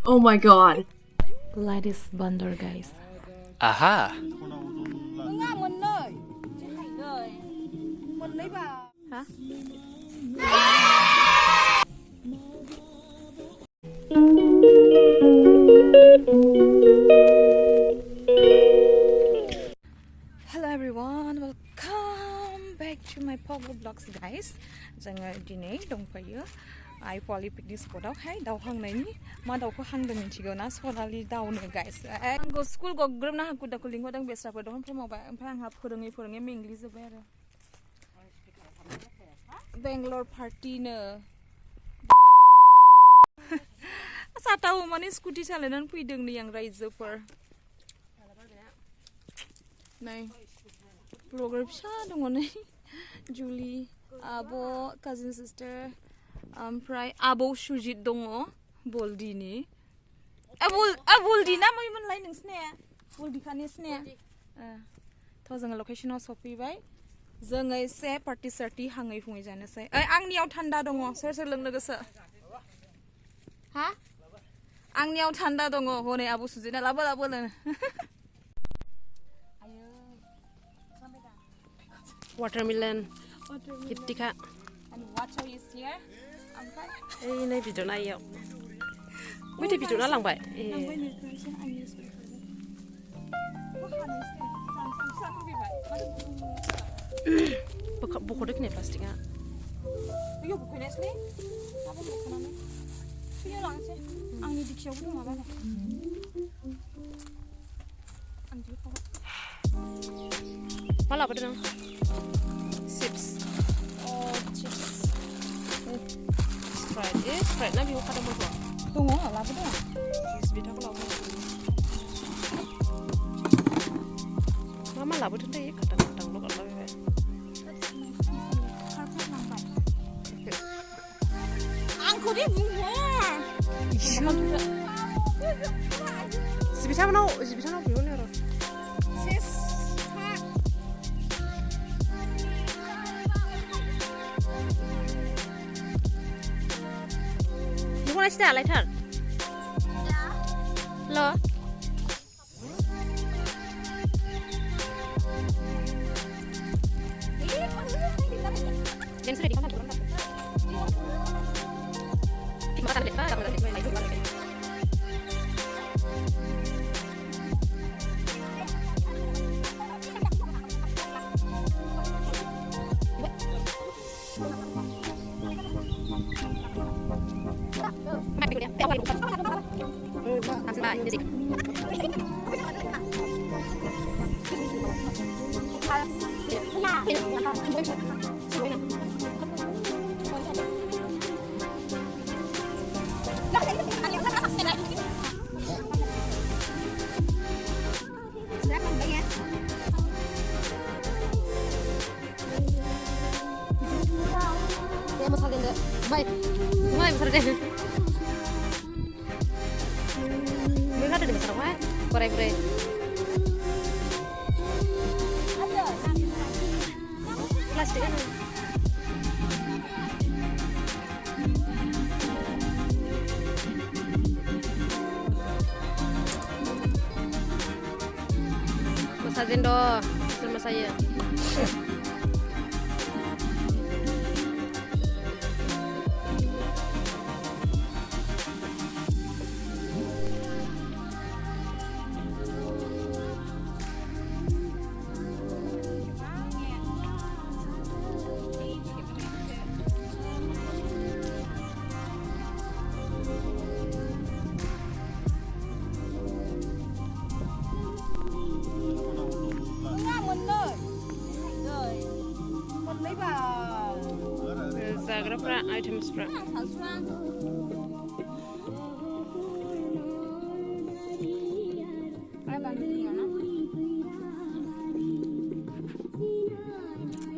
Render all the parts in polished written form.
Oh my god. Ladies bundle guys. Aha. Hả? Hello everyone, welcome back to my Pogo Vlogs guys. Jangan dinai dongpayo. I poly picnic spot out. Hai, daw hang nai ni. Ma daw ko hang dong chigo na solali daw ne guys. Go school go group na haku da kuling dang besra ko dong phemo ba phang ha phurungi me English ba ra. Bangalore party ne. Asa tahu mani scooty chalanan puidong ni yang raizoper. Nai. Program sha dong nai. Julie, abo, cousin sister. Ompray abo Sujit dong Boldini. Boldi na mai man lai nongsne. Boldi khanisne. To जों लोकेशनाव सफैबाय. जों एसे party सार्टी हाङै फुङै जानोसै. आंनियाव थान्दा दङ. सोर सोर लोंनो गोसो? हा? आंनियाव थान्दा दङ. हनै आबो सुजिना लाबो लों. Watermelon. Kitika. And water is here. Nay video na yaw. Wait video na lang ba? Buko dik ne plastik ah. Yo buko ne sne? Apa buko na? Piye lang se? Angni diksya bu ma ba. Angni ko. Mala ba dang? Chips. Oh, chips. Sprite na biho kada mo ba? Tungo la ba dong. Bita ko lawo. Mama la ba tante kadang lo kalau ba. Angko di bunga. Sibita na biho ne ro. Sis. Mulai sudah lighter. Lo. Dan sudah di mana turun? Makan deh, kamu lagi main itu lagi. Baik, besar deh. Mereka ada di besar apa? Kore-kore. Plastik kan? Masakin dong, sama saya. Zagrapra items pra.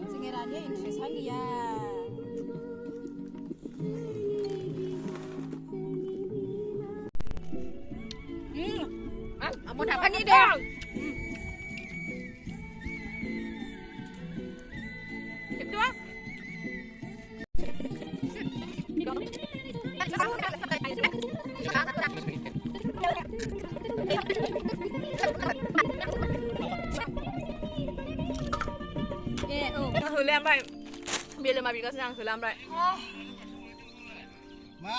Sengeranya interest lagi ya. Mau dapat nih deh. Kedua. मा बिगासिनो आं होला ओमफ्राय मा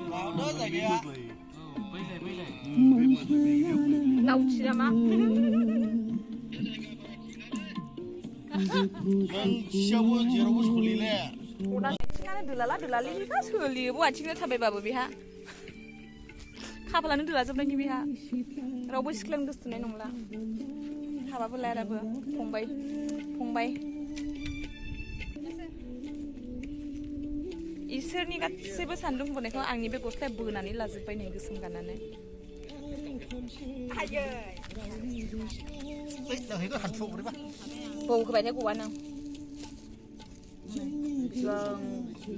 लावदो जायगाया लावथि नामा मोनसेयावबो जेरावबो सलिले आथिङानो दोलाला बेहा सोलियो ब आथिंनो थाबायबाबो बेहा खाफालानो दोलाजोबनायनि बेहा रावबो सिख्लानो गोसोथोनाय नंला हाबाबो लायाराबो फंबाय इसोरनि गासैबो सान्दुं बुनायखौ आंनि बे गस्लाया बोनानै लाजोब्बाय नै गोसोम गाननानै नोंहायबो हान्थुआव बोरैबा बौ होबाय थाय गवा नों जों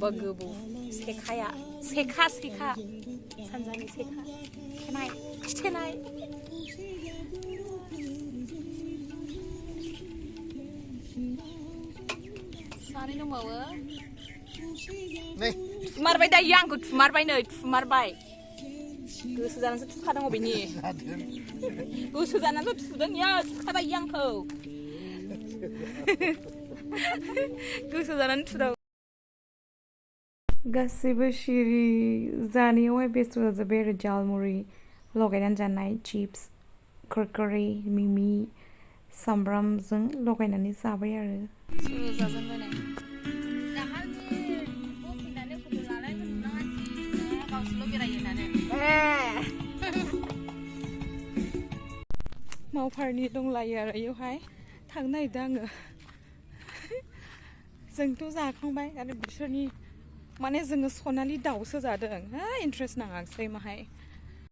बगोबौ सेखा सानजानि सेखा खिथेनाय सानै दंबावो नै थुमारबाय दायो आंखौ थुमारबाय गोसो जानानैसो थुखादों अबेनि गोसो जानानैसो थुदों या थुखाबाय आंखौ गोसो जानानै थुदों गासैबो सिरि जानायावहाय बेस्थ' जाजोब्बाय आरो जालमुरि लगायनानै जानाय चिप्स कुरकुरे मिमि सामब्रामजों लगायनानै जाबाय आरो मावफारनि दंलायो आरो इयावहाय थांनो नागिरदों आङो जोंथ' जाखांबाय आरो बिसोरनि माने जोङो सनालि दाउसो जादों इन्ट्रेस्ट नाङासै माहाय